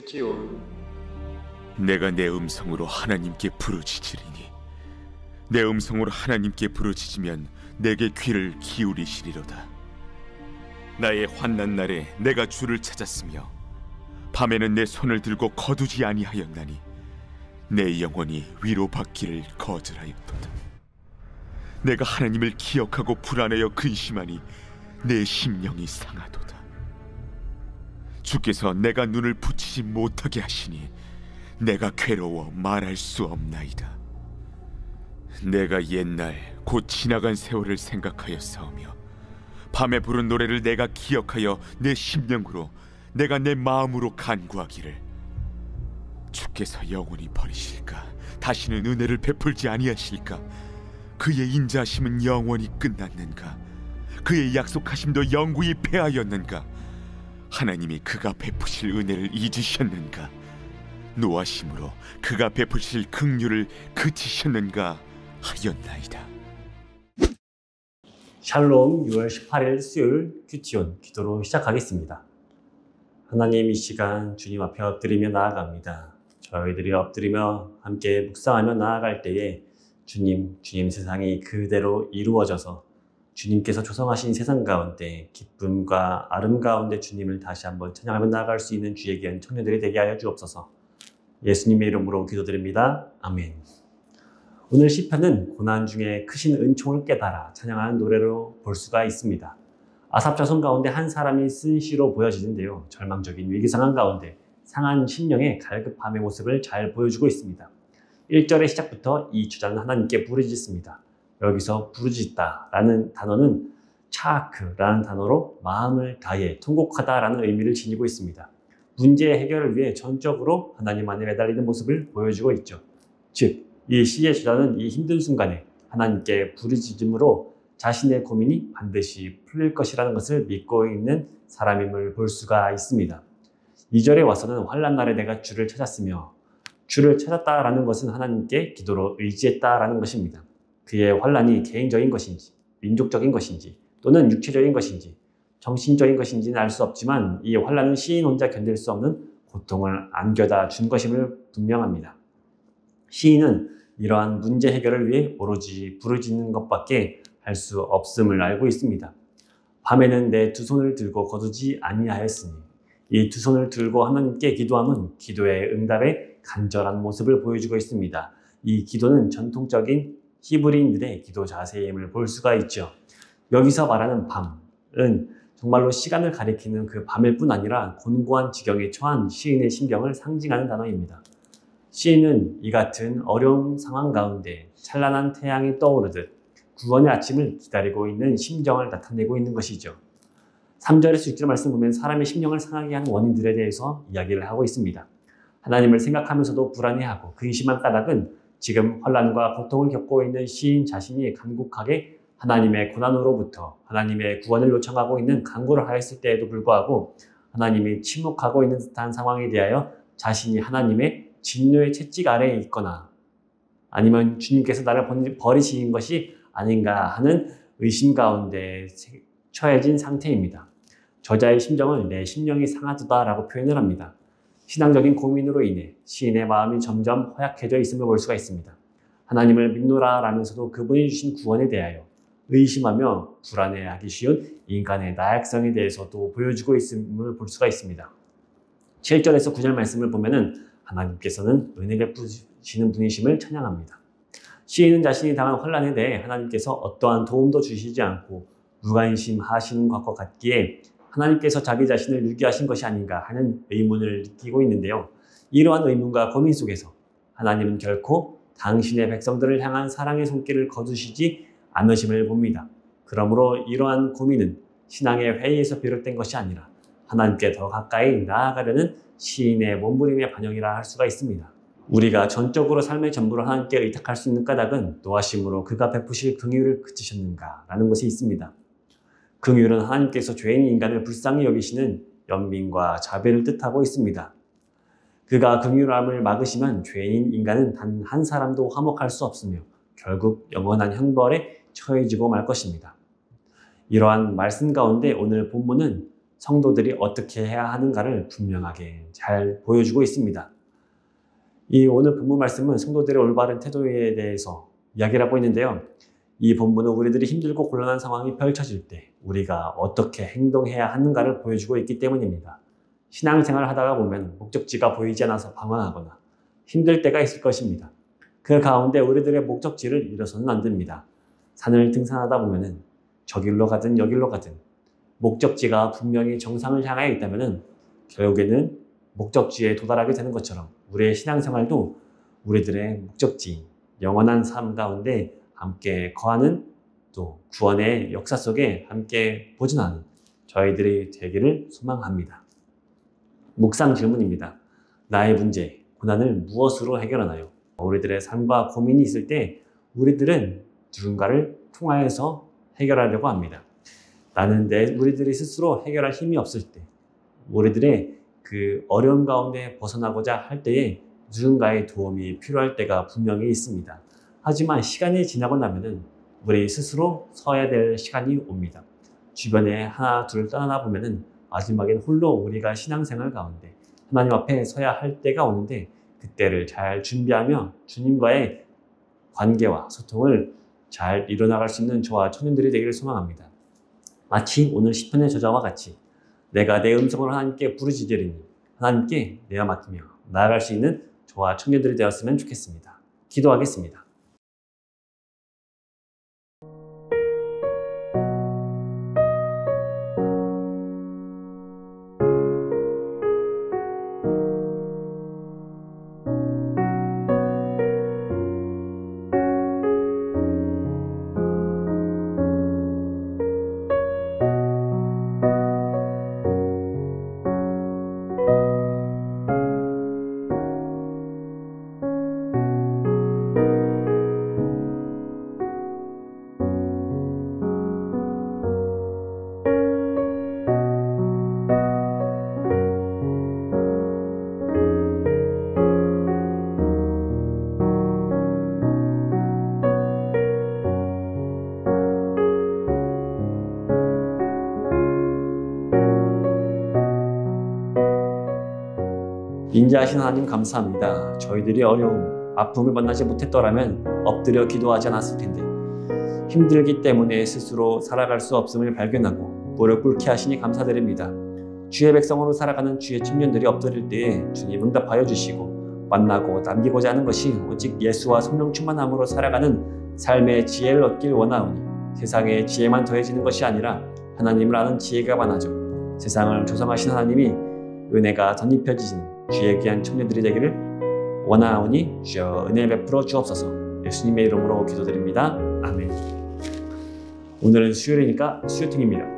귀티온. 내가 내 음성으로 하나님께 부르짖으리니 내 음성으로 하나님께 부르짖으면 내게 귀를 기울이시리로다. 나의 환난 날에 내가 주를 찾았으며 밤에는 내 손을 들고 거두지 아니하였나니 내 영혼이 위로받기를 거절하였도다. 내가 하나님을 기억하고 불안하여 근심하니 내 심령이 상하도다. 주께서 내가 눈을 붙이지 못하게 하시니 내가 괴로워 말할 수 없나이다. 내가 옛날 곧 지나간 세월을 생각하여 싸우며 밤에 부른 노래를 내가 기억하여 내 심령으로 내가 내 마음으로 간구하기를 주께서 영원히 버리실까? 다시는 은혜를 베풀지 아니하실까? 그의 인자하심은 영원히 끝났는가? 그의 약속하심도 영구히 패하였는가? 하나님이 그가 베푸실 은혜를 잊으셨는가? 노하심으로 그가 베푸실 긍휼을 그치셨는가 하였나이다. 샬롬 6월 18일 수요일 귀티온 기도로 시작하겠습니다. 하나님, 이 시간 주님 앞에 엎드리며 나아갑니다. 저희들이 엎드리며 함께 묵상하며 나아갈 때에 주님 세상이 그대로 이루어져서 주님께서 조성하신 세상 가운데 기쁨과 아름 가운데 주님을 다시 한번 찬양하며 나아갈 수 있는 주의 귀한 청년들이 되게 하여 주옵소서. 예수님의 이름으로 기도드립니다. 아멘. 오늘 시편은 고난 중에 크신 은총을 깨달아 찬양하는 노래로 볼 수가 있습니다. 아삽자손 가운데 한 사람이 쓴 시로 보여지는데요. 절망적인 위기 상황 가운데 상한 심령의 갈급함의 모습을 잘 보여주고 있습니다. 1절의 시작부터 이 주자는 하나님께 부르짖습니다. 여기서 부르짖다라는 단어는 차크라는 단어로 마음을 다해 통곡하다라는 의미를 지니고 있습니다. 문제 해결을 위해 전적으로 하나님 안에 매달리는 모습을 보여주고 있죠. 즉, 이 시의 주자는 이 힘든 순간에 하나님께 부르짖음으로 자신의 고민이 반드시 풀릴 것이라는 것을 믿고 있는 사람임을 볼 수가 있습니다. 2절에 와서는 환난 날에 내가 주를 찾았으며, 주를 찾았다라는 것은 하나님께 기도로 의지했다라는 것입니다. 그의 환난이 개인적인 것인지, 민족적인 것인지, 또는 육체적인 것인지, 정신적인 것인지는 알 수 없지만 이 환난은 시인 혼자 견딜 수 없는 고통을 안겨다 준 것임을 분명합니다. 시인은 이러한 문제 해결을 위해 오로지 부르짖는 것밖에 할 수 없음을 알고 있습니다. 밤에는 내 두 손을 들고 거두지 아니하였으니, 이 두 손을 들고 하나님께 기도함은 기도의 응답의 간절한 모습을 보여주고 있습니다. 이 기도는 전통적인 히브리인들의 기도 자세임을 볼 수가 있죠. 여기서 말하는 밤은 정말로 시간을 가리키는 그 밤일 뿐 아니라 곤고한 지경에 처한 시인의 심경을 상징하는 단어입니다. 시인은 이 같은 어려운 상황 가운데 찬란한 태양이 떠오르듯 구원의 아침을 기다리고 있는 심정을 나타내고 있는 것이죠. 3절에서 6절 말씀 보면 사람의 심령을 상하게 하는 원인들에 대해서 이야기를 하고 있습니다. 하나님을 생각하면서도 불안해하고 근심한 까닭은 지금 환난과 고통을 겪고 있는 시인 자신이 간곡하게 하나님의 고난으로부터 하나님의 구원을 요청하고 있는 간구를 하였을 때에도 불구하고 하나님이 침묵하고 있는 듯한 상황에 대하여 자신이 하나님의 진노의 채찍 아래에 있거나 아니면 주님께서 나를 버리신 것이 아닌가 하는 의심 가운데 처해진 상태입니다. 저자의 심정을 내 심령이 상하도다라고 표현을 합니다. 신앙적인 고민으로 인해 시인의 마음이 점점 허약해져 있음을 볼 수가 있습니다. 하나님을 믿노라라면서도 그분이 주신 구원에 대하여 의심하며 불안해하기 쉬운 인간의 나약성에 대해서도 보여주고 있음을 볼 수가 있습니다. 7절에서 9절 말씀을 보면은 하나님께서는 은혜 베푸시는 분이심을 찬양합니다. 시인은 자신이 당한 환난에 대해 하나님께서 어떠한 도움도 주시지 않고 무관심하시는 것과 같기에 하나님께서 자기 자신을 유기하신 것이 아닌가 하는 의문을 느끼고 있는데요. 이러한 의문과 고민 속에서 하나님은 결코 당신의 백성들을 향한 사랑의 손길을 거두시지 않으심을 봅니다. 그러므로 이러한 고민은 신앙의 회의에서 비롯된 것이 아니라 하나님께 더 가까이 나아가려는 시인의 몸부림의 반영이라 할 수가 있습니다. 우리가 전적으로 삶의 전부를 하나님께 의탁할 수 있는 까닭은 노하심으로 그가 베푸실 긍휼을 그치셨는가 라는 것이 있습니다. 긍휼은 하나님께서 죄인인 인간을 불쌍히 여기시는 연민과 자비를 뜻하고 있습니다. 그가 긍휼함을 막으시면 죄인인 인간은 단 한 사람도 화목할 수 없으며 결국 영원한 형벌에 처해지고 말 것입니다. 이러한 말씀 가운데 오늘 본문은 성도들이 어떻게 해야 하는가를 분명하게 잘 보여주고 있습니다. 이 오늘 본문 말씀은 성도들의 올바른 태도에 대해서 이야기를 하고 있는데요. 이 본문은 우리들이 힘들고 곤란한 상황이 펼쳐질 때 우리가 어떻게 행동해야 하는가를 보여주고 있기 때문입니다. 신앙생활을 하다가 보면 목적지가 보이지 않아서 방황하거나 힘들 때가 있을 것입니다. 그 가운데 우리들의 목적지를 잃어서는 안 됩니다. 산을 등산하다 보면 저길로 가든 여길로 가든 목적지가 분명히 정상을 향하여 있다면 결국에는 목적지에 도달하게 되는 것처럼 우리의 신앙생활도 우리들의 목적지, 영원한 삶 가운데 함께 거하는 또 구원의 역사 속에 함께 보존하는 저희들이 되기를 소망합니다. 묵상 질문입니다. 나의 문제, 고난을 무엇으로 해결하나요? 우리들의 삶과 고민이 있을 때 우리들은 누군가를 통하여서 해결하려고 합니다. 우리들이 스스로 해결할 힘이 없을 때, 우리들의 그 어려움 가운데 벗어나고자 할 때에 누군가의 도움이 필요할 때가 분명히 있습니다. 하지만 시간이 지나고 나면은 우리 스스로 서야 될 시간이 옵니다. 주변에 하나 둘 떠나다 보면은 마지막엔 홀로 우리가 신앙생활 가운데 하나님 앞에 서야 할 때가 오는데 그때를 잘 준비하며 주님과의 관계와 소통을 잘 이뤄나갈 수 있는 저와 청년들이 되기를 소망합니다. 마치 오늘 시편의 저자와 같이 내가 내 음성으로 하나님께 부르짖으리니 하나님께 내어 맡기며 나아갈 수 있는 저와 청년들이 되었으면 좋겠습니다. 기도하겠습니다. 인자하신 하나님 감사합니다. 저희들이 어려움, 아픔을 만나지 못했더라면 엎드려 기도하지 않았을 텐데 힘들기 때문에 스스로 살아갈 수 없음을 발견하고 무릎 꿇게 하시니 감사드립니다. 주의 백성으로 살아가는 주의 청년들이 엎드릴 때에 주님 응답하여 주시고 만나고 남기고자 하는 것이 오직 예수와 성령 충만함으로 살아가는 삶의 지혜를 얻길 원하오니 세상의 지혜만 더해지는 것이 아니라 하나님을 아는 지혜가 많아져 세상을 조성하신 하나님이 은혜가 덧입혀지는 주의 귀한 청년들이 되기를 원하오니 주여 은혜 베풀어 주옵소서. 예수님의 이름으로 기도드립니다. 아멘. 오늘은 수요일이니까 수요팅입니다.